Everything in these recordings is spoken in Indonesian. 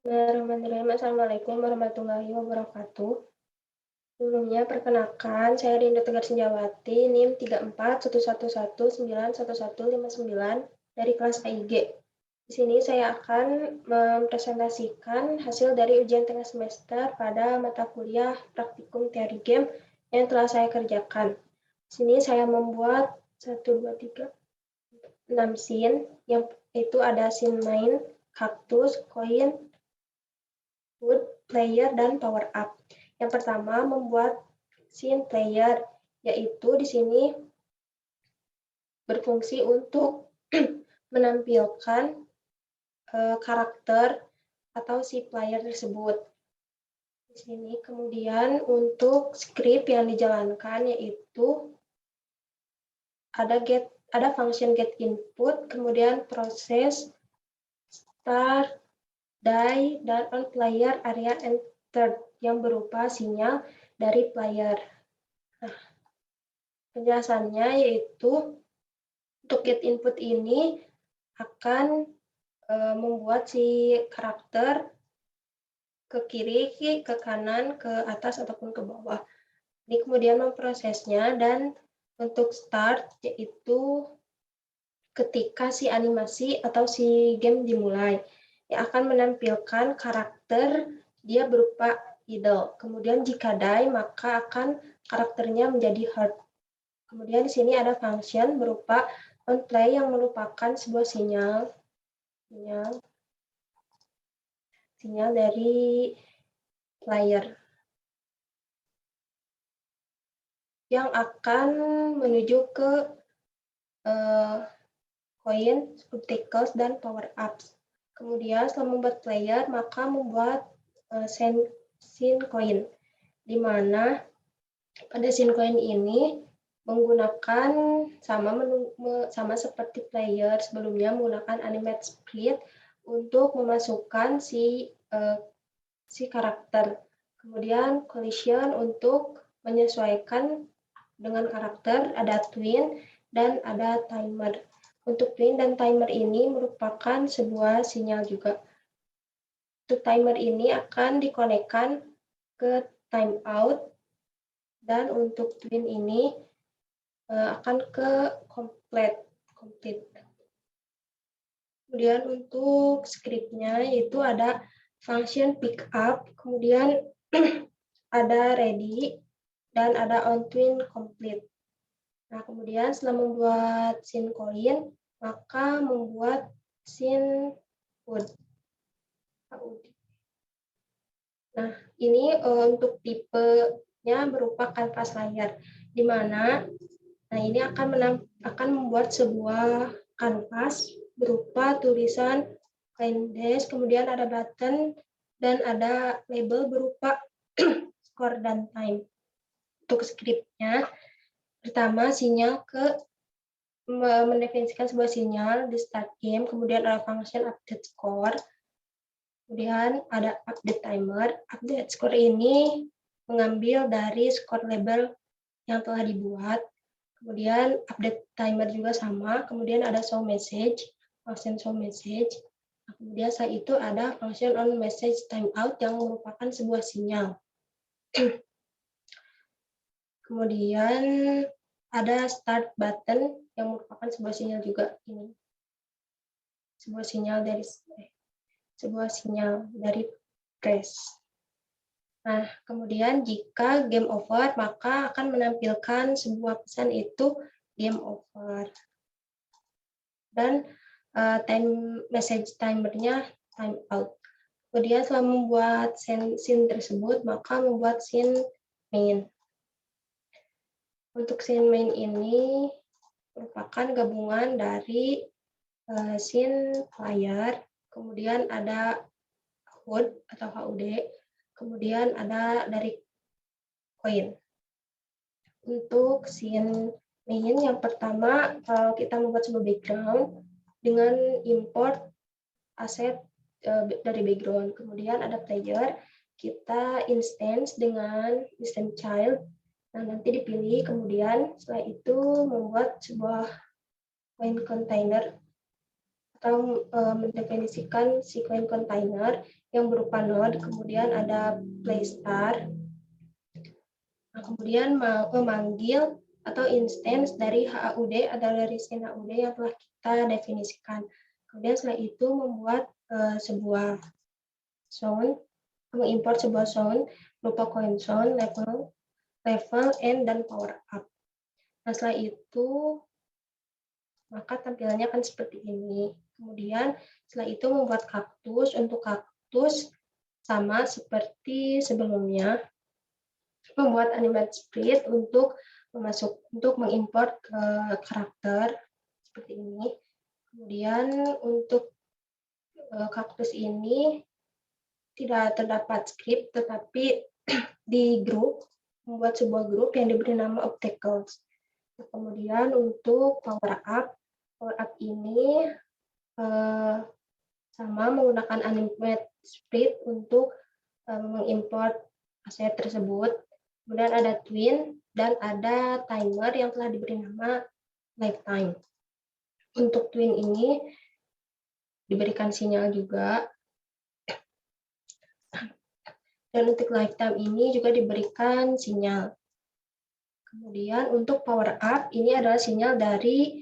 Bismillahirrahmanirrahim. Assalamualaikum warahmatullahi wabarakatuh. Sebelumnya perkenalkan, saya Dinda Tegar Senjawati, NIM 3411191159 dari kelas AIG. Di sini saya akan mempresentasikan hasil dari ujian tengah semester pada mata kuliah praktikum teori game yang telah saya kerjakan. Di sini saya membuat 1, 2, 3, 6 scene, yang itu ada scene main, kaktus, koin, wood, player, dan power up. Yang pertama membuat scene player, yaitu di sini berfungsi untuk menampilkan karakter atau si player tersebut. Di sini kemudian untuk script yang dijalankan yaitu ada function get input, kemudian proses start, die, dan on player area entered yang berupa sinyal dari player. Nah, penjelasannya yaitu untuk get input ini akan membuat si karakter ke kiri, ke kanan, ke atas, ataupun ke bawah. Ini kemudian memprosesnya, dan untuk start yaitu ketika si animasi atau si game dimulai, yang akan menampilkan karakter dia berupa idle. Kemudian jika die, maka akan karakternya menjadi hard. Kemudian di sini ada function berupa on play yang merupakan sebuah sinyal dari player yang akan menuju ke koin, obstacles, dan power ups. Kemudian setelah membuat player, maka membuat scene coin, di mana pada scene coin ini menggunakan sama seperti player sebelumnya, menggunakan animate split untuk memasukkan si karakter. Kemudian collision untuk menyesuaikan dengan karakter, ada twin dan ada timer. Untuk twin dan timer ini merupakan sebuah sinyal juga. Untuk timer ini akan dikonekkan ke timeout, dan untuk twin ini akan ke complete. Kemudian untuk scriptnya itu ada function pick up, kemudian ada ready, dan ada on twin complete. Nah, kemudian setelah membuat scene coin, maka membuat scene wood. Nah, ini untuk tipenya berupa kanvas layar, di mana ini akan membuat sebuah kanvas berupa tulisan dash, kemudian ada button, dan ada label berupa score dan time. Untuk scriptnya, pertama sinyal mendefinisikan sebuah sinyal di start game, kemudian ada function update score, kemudian ada update timer. Update score ini mengambil dari score label yang telah dibuat. Kemudian update timer juga sama. Kemudian ada show message, function show message. Nah, kemudian setelah itu ada function on message timeout yang merupakan sebuah sinyal. Kemudian ada start button yang merupakan sebuah sinyal juga. Ini sebuah sinyal dari press. Nah, kemudian jika game over, maka akan menampilkan sebuah pesan itu game over. Dan message timernya time out. Kemudian setelah membuat scene tersebut, maka membuat scene main. Untuk scene main ini merupakan gabungan dari scene player, kemudian ada HUD atau HUD, kemudian ada dari koin. Untuk scene main yang pertama, kita membuat sebuah background dengan import aset dari background. Kemudian ada player, kita instance dengan instance child. Nah, nanti dipilih, kemudian setelah itu membuat sebuah coin container atau mendefinisikan sequence container yang berupa node, kemudian ada playstar, kemudian memanggil atau instance dari HAUD atau dari scene HAUD yang telah kita definisikan. Kemudian setelah itu membuat sebuah sound, mengimport sebuah sound berupa coin sound, level, and dan power up. Nah, setelah itu maka tampilannya akan seperti ini. Kemudian setelah itu membuat kaktus. Untuk kaktus sama seperti sebelumnya, membuat animate split untuk mengimport karakter seperti ini. Kemudian untuk kaktus ini tidak terdapat script, tetapi di grup, membuat sebuah grup yang diberi nama obstacles. Kemudian untuk power up ini sama menggunakan animate split untuk mengimport aset tersebut. Kemudian ada twin dan ada timer yang telah diberi nama lifetime. Untuk twin ini diberikan sinyal juga. Dan untuk lifetime ini juga diberikan sinyal. Kemudian untuk power up ini adalah sinyal dari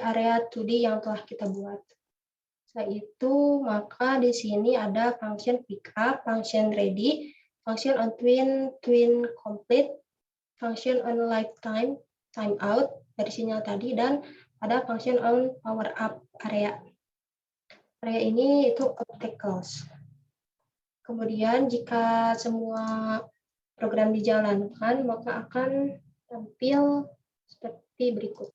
area 2D yang telah kita buat. Setelah itu, maka di sini ada function pickup, function ready, function on twin complete, function on lifetime, timeout dari sinyal tadi, dan ada function on power up area. Area ini itu obstacles. Kemudian jika semua program dijalankan, maka akan tampil seperti berikut.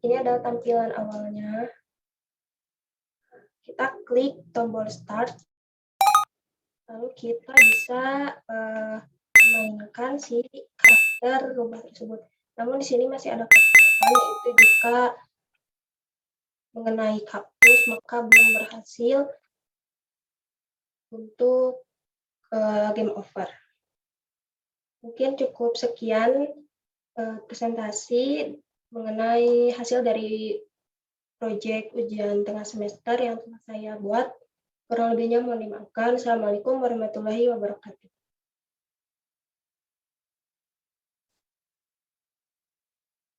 Ini adalah tampilan awalnya. Kita klik tombol start, lalu kita bisa memainkan si karakter rubah tersebut. Namun di sini masih ada kekurangan, yaitu jika mengenai kaktus maka belum berhasil untuk game over. Mungkin cukup sekian presentasi mengenai hasil dari proyek ujian tengah semester yang telah saya buat. Kurang lebihnya mohon dimaafkan. Assalamualaikum warahmatullahi wabarakatuh.